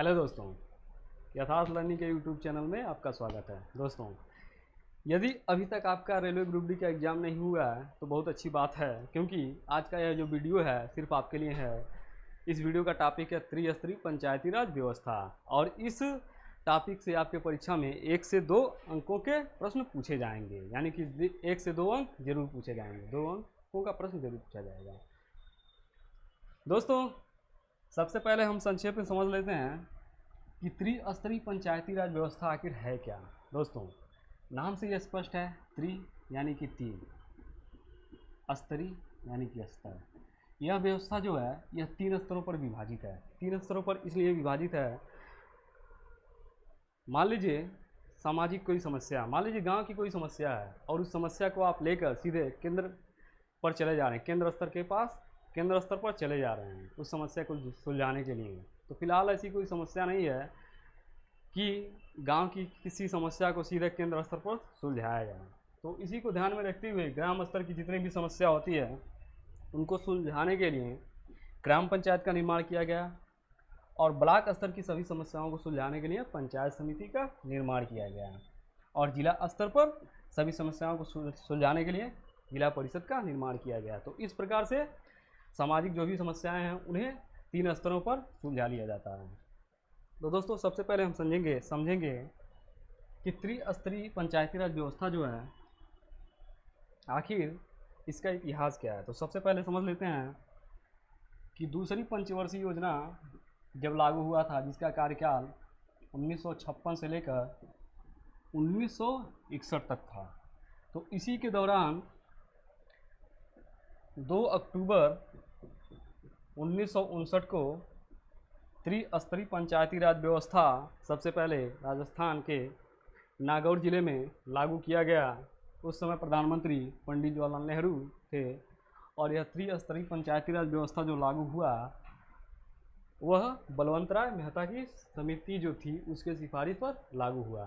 Hello दोस्तों, यथार्थ learning के यूट्यूब चैनल में आपका स्वागत है। दोस्तों, यदि अभी तक आपका रेलवे ग्रुप डी का एग्ज़ाम नहीं हुआ है तो बहुत अच्छी बात है, क्योंकि आज का यह जो वीडियो है सिर्फ आपके लिए है। इस वीडियो का टॉपिक है त्रिस्तरीय पंचायती राज व्यवस्था, और इस टॉपिक से आपके परीक्षा में 1 से 2 अंकों के प्रश्न पूछे जाएंगे, यानी कि 1 से 2 अंक जरूर पूछे जाएंगे, 2 अंकों का प्रश्न जरूर पूछा जाएगा। दोस्तों, सबसे पहले हम संक्षेप में समझ लेते हैं कि त्रिस्तरीय पंचायती राज व्यवस्था आखिर है क्या। दोस्तों, नाम से यह स्पष्ट है, त्रि यानी कि 3, स्तरीय यानी कि स्तर। यह व्यवस्था जो है यह 3 स्तरों पर विभाजित है। 3 स्तरों पर इसलिए विभाजित है, मान लीजिए सामाजिक कोई समस्या, मान लीजिए गांव की कोई समस्या है और उस समस्या को आप लेकर सीधे केंद्र पर चले जा रहे हैं, केंद्र स्तर के पास, केंद्र स्तर पर चले जा रहे हैं उस समस्या को सुलझाने के लिए। तो फिलहाल ऐसी कोई समस्या नहीं है कि गांव की किसी समस्या को सीधे केंद्र स्तर पर सुलझाया जाए। तो इसी को ध्यान में रखते हुए ग्राम स्तर की जितनी भी समस्या होती है उनको सुलझाने के लिए ग्राम पंचायत का निर्माण किया गया, और ब्लॉक स्तर की सभी समस्याओं को सुलझाने के लिए पंचायत समिति का निर्माण किया गया, और जिला स्तर पर सभी समस्याओं को सुलझाने के लिए जिला परिषद का निर्माण किया गया। तो इस प्रकार से सामाजिक जो भी समस्याएं हैं उन्हें 3 स्तरों पर सुलझा लिया जाता है। तो दोस्तों, सबसे पहले हम समझेंगे कि त्रिस्तरीय पंचायती राज व्यवस्था जो है आखिर इसका इतिहास क्या है। तो सबसे पहले समझ लेते हैं कि दूसरी पंचवर्षीय योजना जब लागू हुआ था, जिसका कार्यकाल 1956 से लेकर 1961 तक था, तो इसी के दौरान 2 अक्टूबर 1959 को त्रिस्तरीय पंचायती राज व्यवस्था सबसे पहले राजस्थान के नागौर जिले में लागू किया गया। उस समय प्रधानमंत्री पंडित जवाहरलाल नेहरू थे, और यह त्रिस्तरीय पंचायती राज व्यवस्था जो लागू हुआ वह बलवंत राय मेहता की समिति जो थी उसके सिफारिश पर लागू हुआ।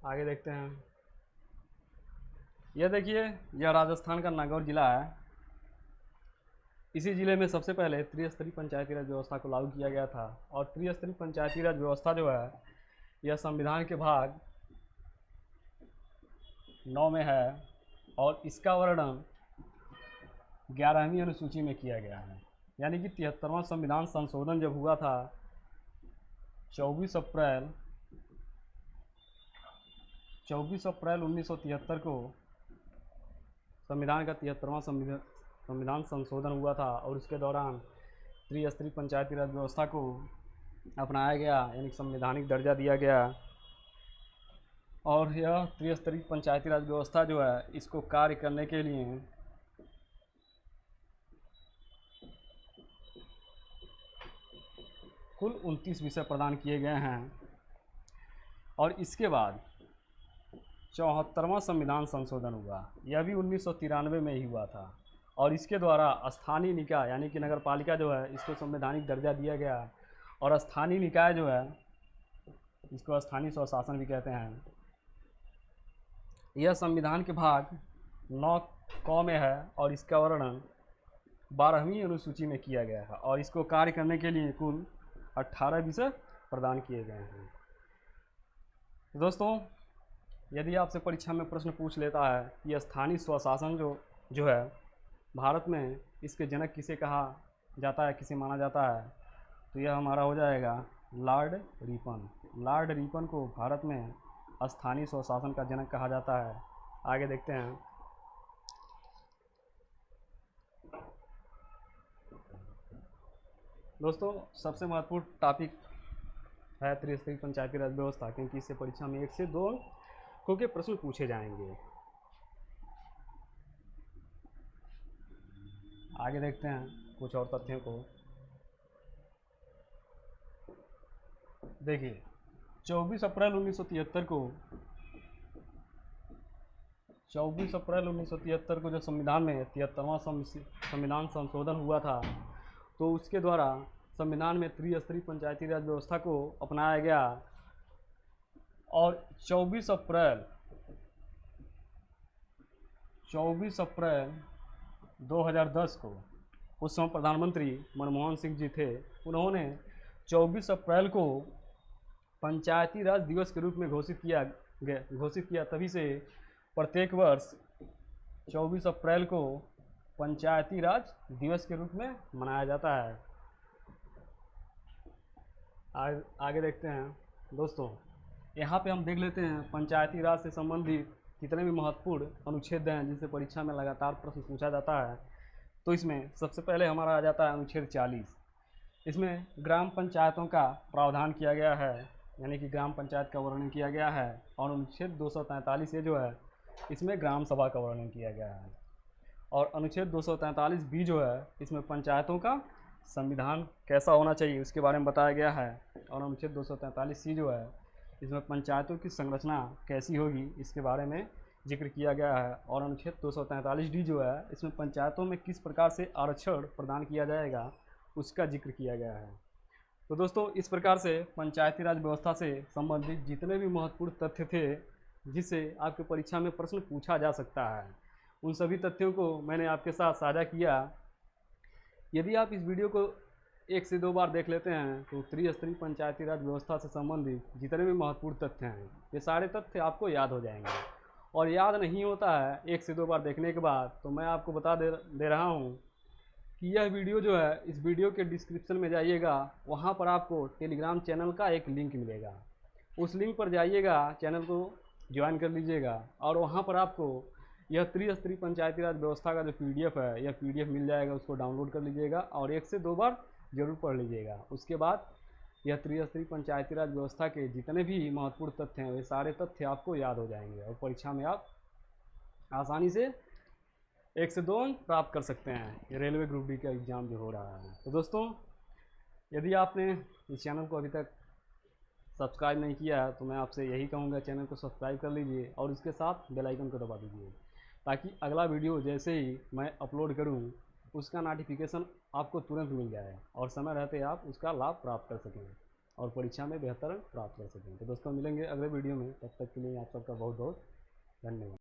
आगे देखते हैं। यह देखिए, यह राजस्थान का नागौर जिला है। इसी जिले में सबसे पहले त्रिस्तरीय पंचायती राज व्यवस्था को लागू किया गया था, और त्रिस्तरीय पंचायती राज व्यवस्था जो है यह संविधान के भाग 9 में है, और इसका वर्णन 11वीं अनुसूची में किया गया है। यानी कि 73वां संविधान संशोधन जब हुआ था 24 अप्रैल 1973 को संविधान का 73वां संविधान संशोधन हुआ था, और उसके दौरान त्रिस्तरीय पंचायती राज व्यवस्था को अपनाया गया, यानी संवैधानिक दर्जा दिया गया। और यह त्रिस्तरीय पंचायती राज व्यवस्था जो है इसको कार्य करने के लिए कुल 29 विषय प्रदान किए गए हैं, और इसके बाद 74वां संविधान संशोधन हुआ। यह भी 1993 में ही हुआ था, और इसके द्वारा स्थानीय निकाय यानी कि नगर पालिका जो है इसको संवैधानिक दर्जा दिया गया, और स्थानीय निकाय जो है इसको स्थानीय स्वशासन भी कहते हैं। यह संविधान के भाग 9 क में है, और इसका वर्णन 12वीं अनुसूची में किया गया है, और इसको कार्य करने के लिए कुल 18 विषय प्रदान किए गए हैं। दोस्तों, यदि आपसे परीक्षा में प्रश्न पूछ लेता है कि स्थानीय स्वशासन जो है भारत में इसके जनक किसे कहा जाता है, किसे माना जाता है, तो यह हमारा हो जाएगा लॉर्ड रिपन। लॉर्ड रिपन को भारत में स्थानीय स्वशासन का जनक कहा जाता है। आगे देखते हैं। दोस्तों, सबसे महत्वपूर्ण टॉपिक है त्रिस्तरीय पंचायती राज व्यवस्था, क्योंकि इससे परीक्षा में 1 से 2 अंकों के प्रश्न पूछे जाएंगे। आगे देखते हैं कुछ और तथ्यों को। देखिए, 24 अप्रैल 1973 को जो संविधान में 73वां संविधान संशोधन हुआ था, तो उसके द्वारा संविधान में त्रिस्तरीय पंचायती राज व्यवस्था को अपनाया गया, और 24 अप्रैल 2010 को उस समय प्रधानमंत्री मनमोहन सिंह जी थे। उन्होंने 24 अप्रैल को पंचायती राज दिवस के रूप में घोषित किया। तभी से प्रत्येक वर्ष 24 अप्रैल को पंचायती राज दिवस के रूप में मनाया जाता है। आगे देखते हैं दोस्तों, यहाँ पे हम देख लेते हैं पंचायती राज से संबंधित कितने भी महत्वपूर्ण अनुच्छेद हैं जिनसे परीक्षा में लगातार प्रश्न पूछा जाता है। तो इसमें सबसे पहले हमारा आ जाता है अनुच्छेद 40। इसमें ग्राम पंचायतों का प्रावधान किया गया है, यानी कि ग्राम पंचायत का वर्णन किया गया है। और अनुच्छेद 243 ये जो है इसमें ग्राम सभा का वर्णन किया गया है। और अनुच्छेद 243 बी जो है इसमें पंचायतों का संविधान कैसा होना चाहिए उसके बारे में बताया गया है। और अनुच्छेद 243 सी जो है इसमें पंचायतों की संरचना कैसी होगी इसके बारे में जिक्र किया गया है। और अनुच्छेद 243 डी जो है इसमें पंचायतों में किस प्रकार से आरक्षण प्रदान किया जाएगा उसका जिक्र किया गया है। तो दोस्तों, इस प्रकार से पंचायती राज व्यवस्था से संबंधित जितने भी महत्वपूर्ण तथ्य थे जिससे आपके परीक्षा में प्रश्न पूछा जा सकता है, उन सभी तथ्यों को मैंने आपके साथ साझा किया। यदि आप इस वीडियो को 1 से 2 बार देख लेते हैं तो त्रिस्तरीय पंचायती राज व्यवस्था से संबंधित जितने भी महत्वपूर्ण तथ्य हैं ये सारे तथ्य आपको याद हो जाएंगे। और याद नहीं होता है 1 से 2 बार देखने के बाद तो मैं आपको बता दे रहा हूँ कि यह वीडियो जो है इस वीडियो के डिस्क्रिप्शन में जाइएगा, वहाँ पर आपको टेलीग्राम चैनल का एक लिंक मिलेगा। उस लिंक पर जाइएगा, चैनल को ज्वाइन कर लीजिएगा और वहाँ पर आपको यह त्रिस्तरीय पंचायती राज व्यवस्था का जो PDF है यह PDF मिल जाएगा। उसको डाउनलोड कर लीजिएगा और 1 से 2 बार जरूर पढ़ लीजिएगा। उसके बाद यह त्रिस्तरीय पंचायती राज व्यवस्था के जितने भी महत्वपूर्ण तथ्य हैं वे सारे तथ्य आपको याद हो जाएंगे और परीक्षा में आप आसानी से 1 से 2 अंक प्राप्त कर सकते हैं। ये रेलवे ग्रुप डी का एग्ज़ाम जो हो रहा है। तो दोस्तों, यदि आपने इस चैनल को अभी तक सब्सक्राइब नहीं किया है तो मैं आपसे यही कहूँगा, चैनल को सब्सक्राइब कर लीजिए और इसके साथ बेल आइकन को दबा दीजिए ताकि अगला वीडियो जैसे ही मैं अपलोड करूँ उसका नोटिफिकेशन आपको तुरंत मिल जाए और समय रहते आप उसका लाभ प्राप्त कर सकें और परीक्षा में बेहतर अंक प्राप्त कर सकें। तो दोस्तों, मिलेंगे अगले वीडियो में, तब तक के लिए आप सबका बहुत बहुत धन्यवाद।